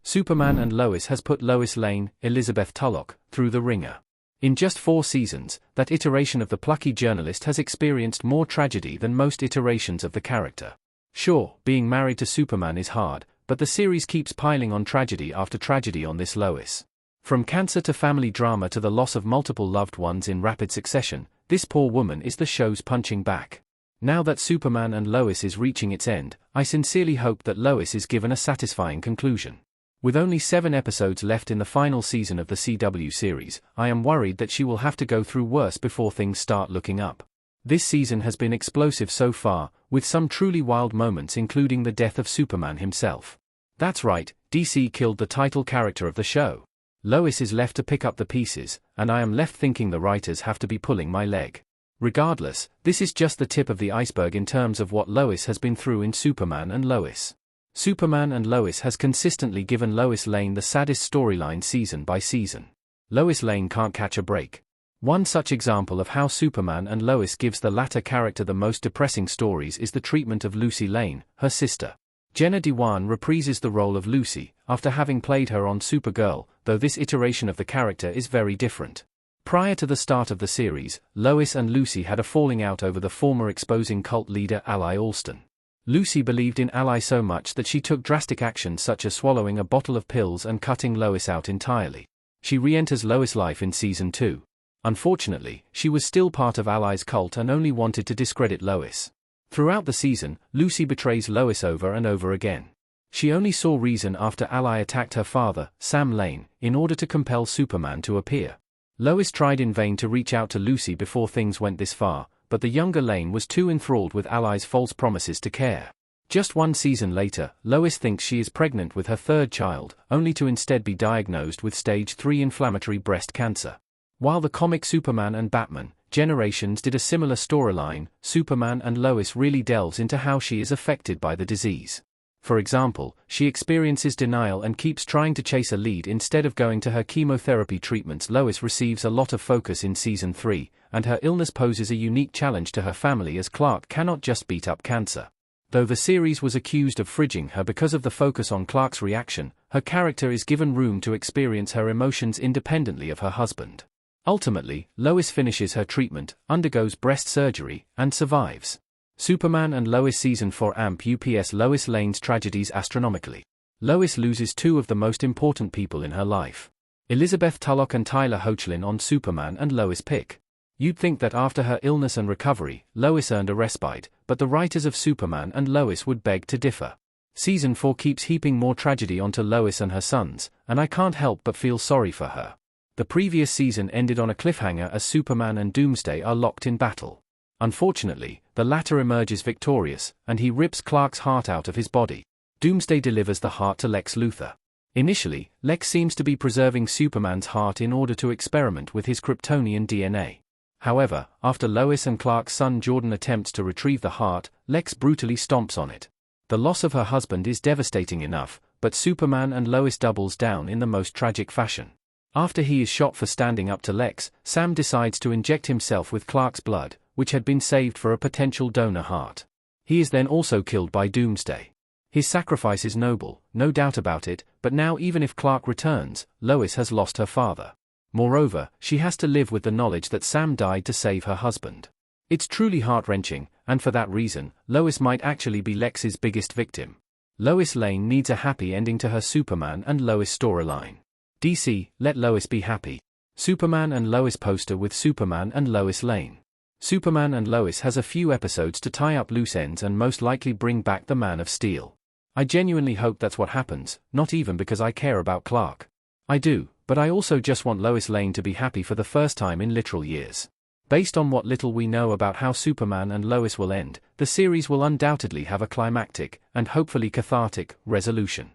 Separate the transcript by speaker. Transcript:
Speaker 1: Superman and Lois has put Lois Lane, Elizabeth Tulloch, through the ringer. In just 4 seasons, that iteration of the plucky journalist has experienced more tragedy than most iterations of the character. Sure, being married to Superman is hard, but the series keeps piling on tragedy after tragedy on this Lois. From cancer to family drama to the loss of multiple loved ones in rapid succession, this poor woman is the show's punching bag. Now that Superman and Lois is reaching its end, I sincerely hope that Lois is given a satisfying conclusion. With only 7 episodes left in the final season of the CW series, I am worried that she will have to go through worse before things start looking up. This season has been explosive so far, with some truly wild moments including the death of Superman himself. That's right, DC killed the title character of the show. Lois is left to pick up the pieces, and I am left thinking the writers have to be pulling my leg. Regardless, this is just the tip of the iceberg in terms of what Lois has been through in Superman and Lois. Superman and Lois has consistently given Lois Lane the saddest storyline season by season. Lois Lane can't catch a break. One such example of how Superman and Lois gives the latter character the most depressing stories is the treatment of Lucy Lane, her sister. Jenna Dewan reprises the role of Lucy, after having played her on Supergirl, though this iteration of the character is very different. Prior to the start of the series, Lois and Lucy had a falling out over the former exposing cult leader Ally Alston. Lucy believed in Ally so much that she took drastic actions such as swallowing a bottle of pills and cutting Lois out entirely. She re-enters Lois' life in Season 2. Unfortunately, she was still part of Ally's cult and only wanted to discredit Lois. Throughout the season, Lucy betrays Lois over and over again. She only saw reason after Ally attacked her father, Sam Lane, in order to compel Superman to appear. Lois tried in vain to reach out to Lucy before things went this far, but the younger Lane was too enthralled with Ally's false promises to care. Just 1 season later, Lois thinks she is pregnant with her 3rd child, only to instead be diagnosed with stage 3 inflammatory breast cancer. While the comic Superman and Batman, Generations did a similar storyline, Superman and Lois really delves into how she is affected by the disease. For example, she experiences denial and keeps trying to chase a lead instead of going to her chemotherapy treatments. Lois receives a lot of focus in Season 3, and her illness poses a unique challenge to her family as Clark cannot just beat up cancer. Though the series was accused of fridging her because of the focus on Clark's reaction, her character is given room to experience her emotions independently of her husband. Ultimately, Lois finishes her treatment, undergoes breast surgery, and survives. Superman and Lois Season 4 amp UPS Lois Lane's tragedies astronomically. Lois loses 2 of the most important people in her life. Elizabeth Tulloch and Tyler Hoechlin on Superman and Lois pick. You'd think that after her illness and recovery, Lois earned a respite, but the writers of Superman and Lois would beg to differ. Season 4 keeps heaping more tragedy onto Lois and her sons, and I can't help but feel sorry for her. The previous season ended on a cliffhanger as Superman and Doomsday are locked in battle. Unfortunately, the latter emerges victorious, and he rips Clark's heart out of his body. Doomsday delivers the heart to Lex Luthor. Initially, Lex seems to be preserving Superman's heart in order to experiment with his Kryptonian DNA. However, after Lois and Clark's son Jordan attempts to retrieve the heart, Lex brutally stomps on it. The loss of her husband is devastating enough, but Superman and Lois doubles down in the most tragic fashion. After he is shot for standing up to Lex, Sam decides to inject himself with Clark's blood, which had been saved for a potential donor heart. He is then also killed by Doomsday. His sacrifice is noble, no doubt about it, but now even if Clark returns, Lois has lost her father. Moreover, she has to live with the knowledge that Sam died to save her husband. It's truly heart-wrenching, and for that reason, Lois might actually be Lex's biggest victim. Lois Lane needs a happy ending to her Superman and Lois storyline. DC, let Lois be happy. Superman and Lois poster with Superman and Lois Lane. Superman and Lois has a few episodes to tie up loose ends and most likely bring back the Man of Steel. I genuinely hope that's what happens, not even because I care about Clark. I do, but I also just want Lois Lane to be happy for the first time in literal years. Based on what little we know about how Superman and Lois will end, the series will undoubtedly have a climactic, and hopefully cathartic, resolution.